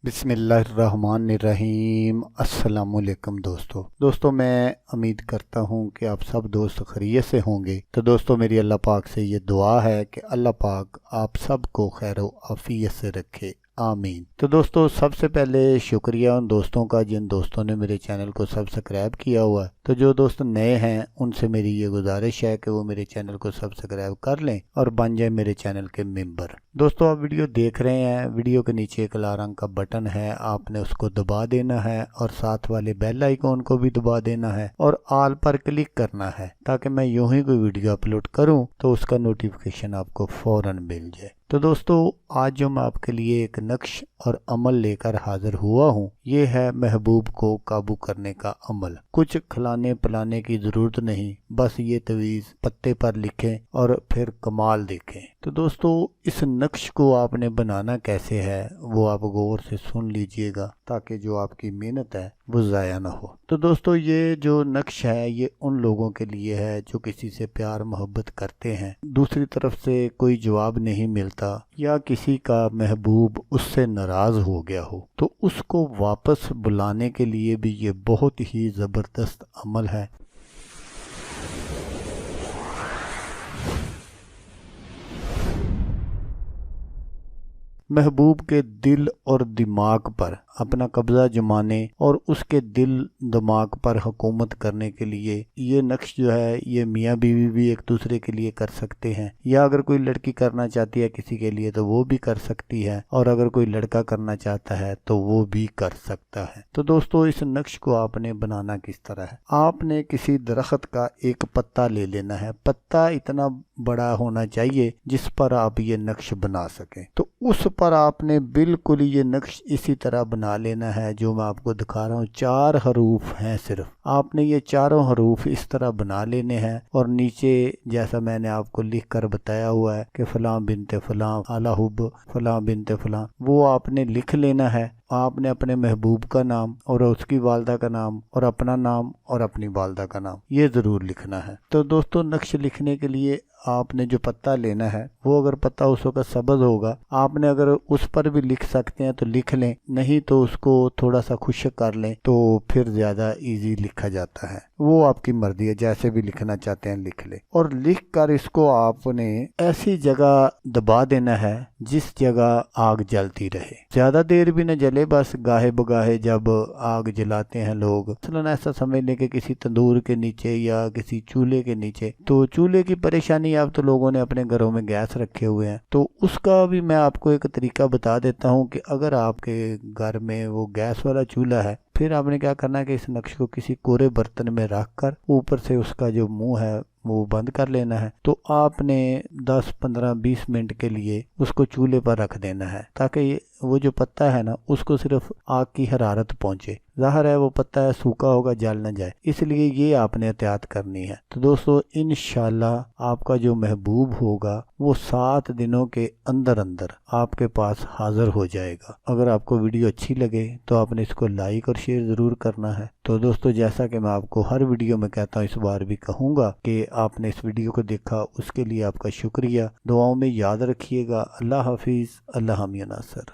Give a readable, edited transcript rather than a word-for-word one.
बिस्मिल्लाहिर्रहमानिर्रहीम। अस्सलाम वालेकुम दोस्तों मैं उम्मीद करता हूँ कि आप सब दोस्त खैरियत से होंगे। तो दोस्तों मेरी अल्लाह पाक से ये दुआ है कि अल्लाह पाक आप सबको खैर आफियत से रखे, आमीन। तो दोस्तों सबसे पहले शुक्रिया उन दोस्तों का जिन दोस्तों ने मेरे चैनल को सब्सक्राइब किया हुआ है। तो जो दोस्त नए हैं उनसे मेरी ये गुजारिश है कि वो मेरे चैनल को सब्सक्राइब कर लें और बन जाए मेरे चैनल के मेंबर। दोस्तों आप वीडियो देख रहे हैं, वीडियो के नीचे एक लाल रंग का बटन है, आपने उसको दबा देना है और साथ वाले बेल आइकॉन को भी दबा देना है और ऑल पर क्लिक करना है ताकि मैं यूं ही कोई वीडियो अपलोड करूं तो उसका नोटिफिकेशन आपको फौरन मिल जाए। तो दोस्तों आज जो मैं आपके लिए एक नक्श और अमल लेकर हाजिर हुआ हूँ, ये है महबूब को काबू करने का अमल। कुछ खिलाने पिलाने की जरूरत नहीं, बस ये तवीज़ पत्ते पर लिखें और फिर कमाल देखें। तो दोस्तों इस नक्श को आपने बनाना कैसे है वो आप गौर से सुन लीजिएगा ताकि जो आपकी मेहनत है वो ज़ाया ना हो। तो दोस्तों ये जो नक्श है ये उन लोगों के लिए है जो किसी से प्यार मोहब्बत करते हैं, दूसरी तरफ से कोई जवाब नहीं मिलता या किसी का महबूब उससे नाराज हो गया हो, तो उसको वापस बुलाने के लिए भी ये बहुत ही ज़बरदस्त अमल है। महबूब के दिल और दिमाग पर अपना कब्जा जमाने और उसके दिल दिमाग पर हुकूमत करने के लिए ये नक्श जो है ये मियाँ बीवी भी एक दूसरे के लिए कर सकते हैं, या अगर कोई लड़की करना चाहती है किसी के लिए तो वो भी कर सकती है, और अगर कोई लड़का करना चाहता है तो वो भी कर सकता है। तो दोस्तों इस नक्श को आपने बनाना किस तरह है, आपने किसी दरख्त का एक पत्ता ले लेना है। पत्ता इतना बड़ा होना चाहिए जिस पर आप ये नक्श बना सकें। तो उस पर आपने बिल्कुल ये नक्श इसी तरह बना लेना है जो मैं आपको दिखा रहा हूँ। 4 हरूफ हैं सिर्फ, आपने ये चारों हरूफ इस तरह बना लेने हैं और नीचे जैसा मैंने आपको लिख कर बताया हुआ है कि फलां बिनते फलां आला हुब फलां बिनते फलां, वो आपने लिख लेना है। आपने अपने महबूब का नाम और उसकी वालदा का नाम और अपना नाम और अपनी वालदा का नाम ये ज़रूर लिखना है। तो दोस्तों नक्श लिखने के लिए आपने जो पत्ता लेना है वो अगर पत्ता उस वक्त सब्ज़ होगा, आपने अगर उस पर भी लिख सकते हैं तो लिख लें, नहीं तो उसको थोड़ा सा खुश्क कर लें तो फिर ज़्यादा इजी लिखा जाता है। वो आपकी मर्जी है, जैसे भी लिखना चाहते हैं लिख लें। और लिख कर इसको आपने ऐसी जगह दबा देना है जिस जगह आग जलती रहे, ज़्यादा देर भी न जले, बस गाहे बगाहे जब आग जलाते हैं लोग, मसलन ऐसा समझ लें कि किसी तंदूर के नीचे या किसी चूल्हे के नीचे। तो चूल्हे की परेशानी अब तो लोगों ने अपने घरों में गैस रखे हुए हैं, तो उसका भी मैं आपको एक तरीका बता देता हूँ कि अगर आपके घर में वो गैस वाला चूल्हा है, फिर आपने क्या करना है कि इस नक्श को किसी कोरे बर्तन में रख कर ऊपर से उसका जो मुंह है वो बंद कर लेना है। तो आपने 10, 15, 20 मिनट के लिए उसको चूल्हे पर रख देना है ताकि वो जो पत्ता है ना उसको सिर्फ आग की हरारत पहुंचे। ज़ाहिर है वो पत्ता है सूखा होगा, जल न जाए, इसलिए ये आपने एहतियात करनी है। तो दोस्तों इंशाल्लाह आपका जो महबूब होगा वो 7 दिनों के अंदर अंदर आपके पास हाजिर हो जाएगा। अगर आपको वीडियो अच्छी लगे तो आपने इसको लाइक और शेयर ज़रूर करना है। तो दोस्तों जैसा कि मैं आपको हर वीडियो में कहता हूँ, इस बार भी कहूँगा कि आपने इस वीडियो को देखा उसके लिए आपका शुक्रिया। दुआओं में याद रखिएगा। अल्लाह हाफिज़, अल्लाह हम या नासर।